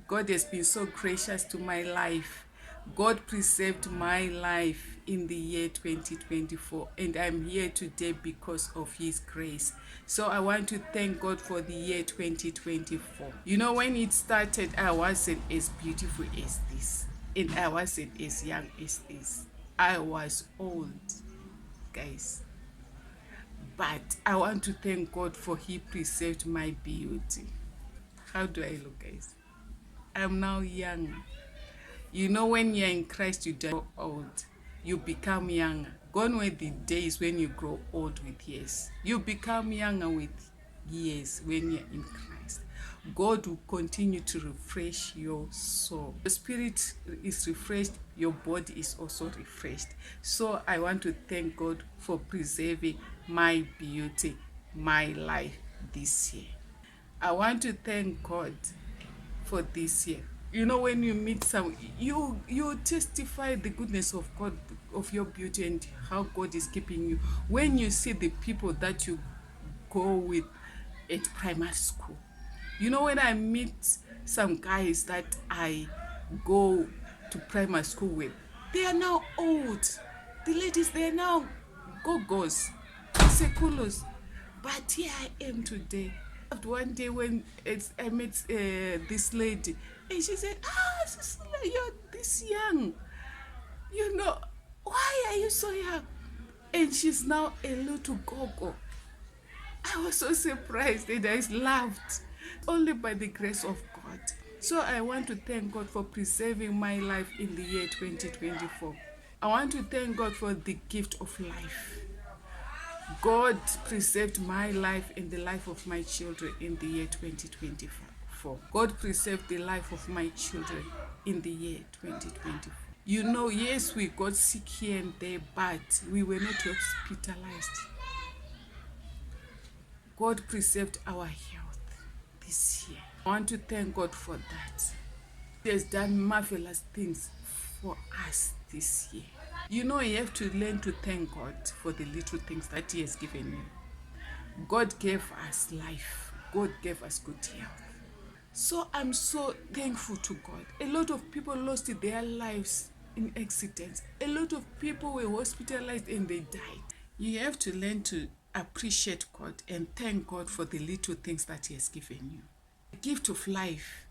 God has been so gracious to my life. God preserved my life in the year 2024, and I'm here today because of His grace. So I want to thank God for the year 2024. You know, when it started, I wasn't as beautiful as this, and I wasn't as young as this. I was old, guys. But I want to thank God for He preserved my beauty. How do I look, guys? I'm now young. You know, when you're in Christ, you don't grow old. You become younger. Gone were the days when you grow old with years. You become younger with years when you're in Christ. God will continue to refresh your soul. The spirit is refreshed, your body is also refreshed. So I want to thank God for preserving my beauty, my life this year. I want to thank God for this year. You know, when you meet some, you testify the goodness of God, of your beauty, and how God is keeping you. When you see the people that you go with at primary school, you know, when I meet some guys that I go to primary school with, they are now old. The ladies, they are now go-go's, sekulos. But here I am today. One day when I met this lady, and she said, Cecilia, you're this young. You know, why are you so young? And she's now a little go-go. I was so surprised and I laughed. Only by the grace of God. So I want to thank God for preserving my life in the year 2024. I want to thank God for the gift of life. God preserved my life and the life of my children in the year 2024. God preserved the life of my children in the year 2024. You know, yes, we got sick here and there, but we were not hospitalized. God preserved our health this year. I want to thank God for that. He has done marvelous things for us this year. You know, you have to learn to thank God for the little things that He has given you. God gave us life. God gave us good health. So I'm so thankful to God. A lot of people lost their lives in accidents. A lot of people were hospitalized and they died. You have to learn to appreciate God and thank God for the little things that He has given you. The gift of life,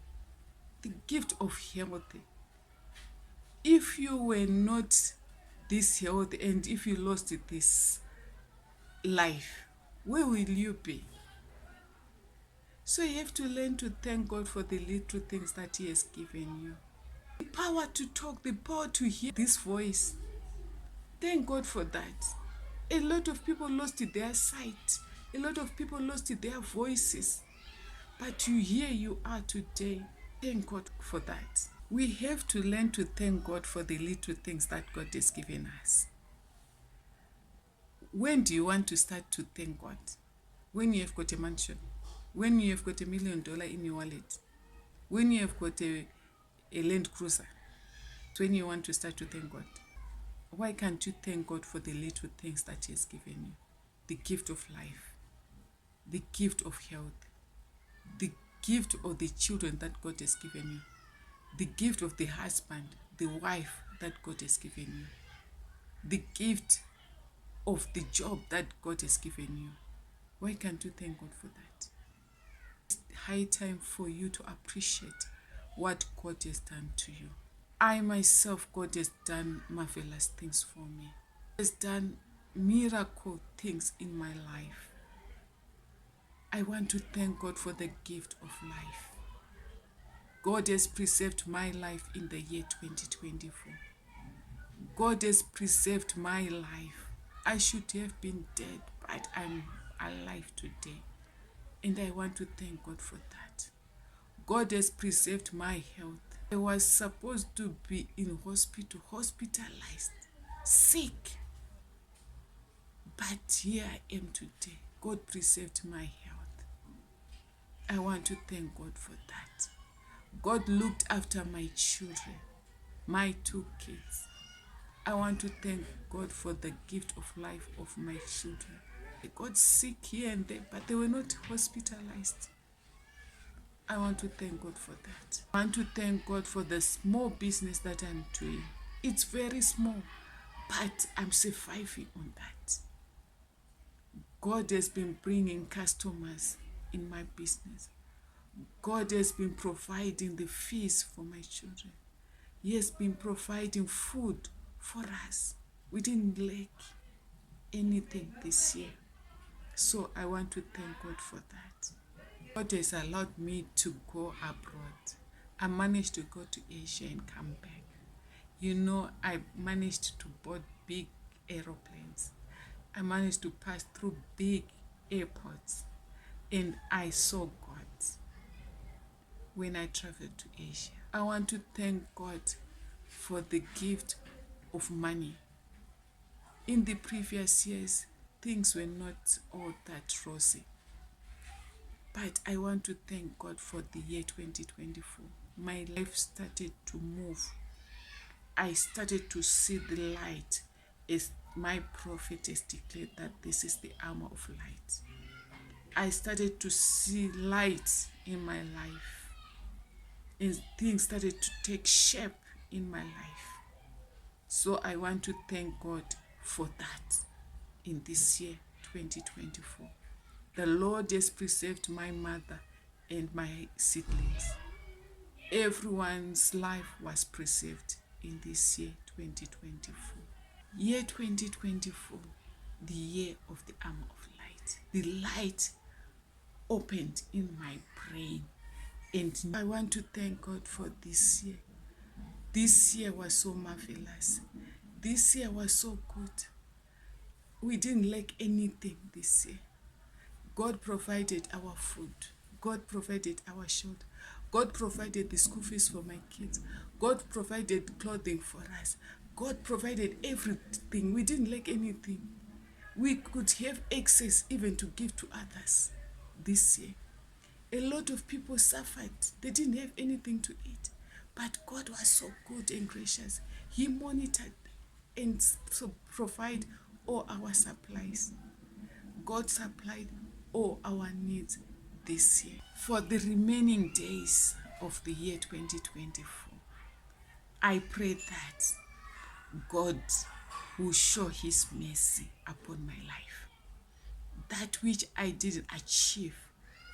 the gift of health. If you were not this health and if you lost this life, where will you be? So you have to learn to thank God for the little things that He has given you. The power to talk, the power to hear this voice. Thank God for that. A lot of people lost their sight. A lot of people lost their voices. But here you are today. Thank God for that. We have to learn to thank God for the little things that God has given us. When do you want to start to thank God? When you have got a mansion? When you have got $1 million in your wallet? When you have got a Land Cruiser? It's when you want to start to thank God. Why can't you thank God for the little things that He has given you? The gift of life, the gift of health, the gift of the children that God has given you, the gift of the husband, the wife that God has given you, the gift of the job that God has given you. Why can't you thank God for that? It's high time for you to appreciate what God has done to you. I myself, God has done marvelous things for me. He has done miracle things in my life. I want to thank God for the gift of life. God has preserved my life in the year 2024. God has preserved my life. I should have been dead, but I'm alive today. And I want to thank God for that. God has preserved my health. I was supposed to be in hospital, hospitalized, sick. But here I am today. God preserved my health. I want to thank God for that. God looked after my children, my 2 kids. I want to thank God for the gift of life of my children. They got sick here and there, but they were not hospitalized. I want to thank God for that. I want to thank God for the small business that I'm doing. It's very small, but I'm surviving on that. God has been bringing customers in my business. God has been providing the fees for my children. He has been providing food for us. We didn't lack anything this year. So I want to thank God for that. God has allowed me to go abroad. I managed to go to Asia and come back. You know, I managed to board big aeroplanes. I managed to pass through big airports. And I saw God when I traveled to Asia. I want to thank God for the gift of money. In the previous years, things were not all that rosy. But I want to thank God for the year 2024. My life started to move. I started to see the light as my prophet has declared that this is the armor of light. I started to see light in my life. And things started to take shape in my life. So I want to thank God for that in this year, 2024. The Lord has preserved my mother and my siblings. Everyone's life was preserved in this year, 2024. Year 2024, the year of the armor of light. The light opened in my brain. And I want to thank God for this year. This year was so marvelous. This year was so good. We didn't lack anything this year. God provided our food. God provided our shelter. God provided the school fees for my kids. God provided clothing for us. God provided everything. We didn't lack anything. We could have access even to give to others this year. A lot of people suffered. They didn't have anything to eat. But God was so good and gracious. He monitored and so provide all our supplies. God supplied all our needs this year. For the remaining days of the year 2024, I pray that God will show his mercy upon my life. That which I didn't achieve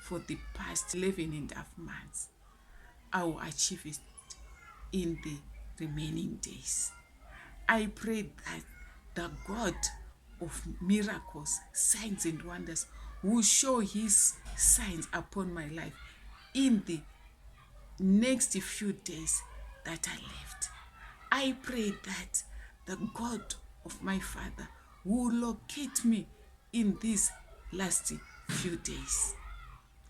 for the past 11 and a half months, I will achieve it in the remaining days. I pray that the God of miracles, signs and wonders will show his signs upon my life in the next few days that are left. I pray that the God of my father will locate me in these last few days.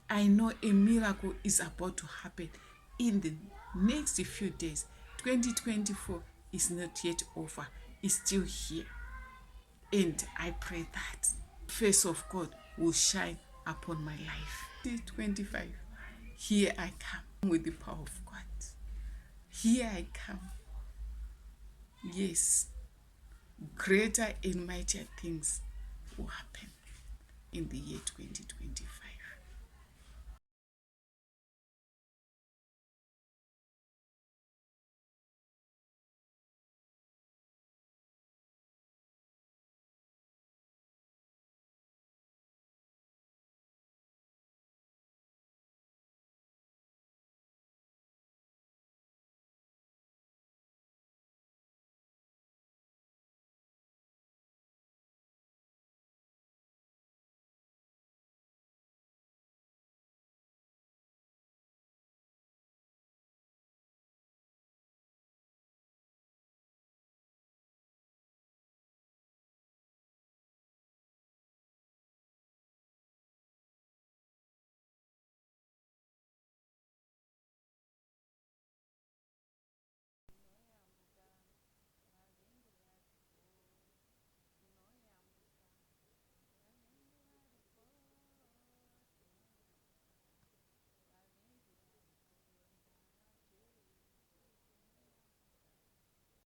I know a miracle is about to happen in the next few days. 2024 is not yet over. It's still here. And I pray that the face of God will shine upon my life. 2025, here I come with the power of God. Here I come. Yes, greater and mightier things will happen in the year 2025.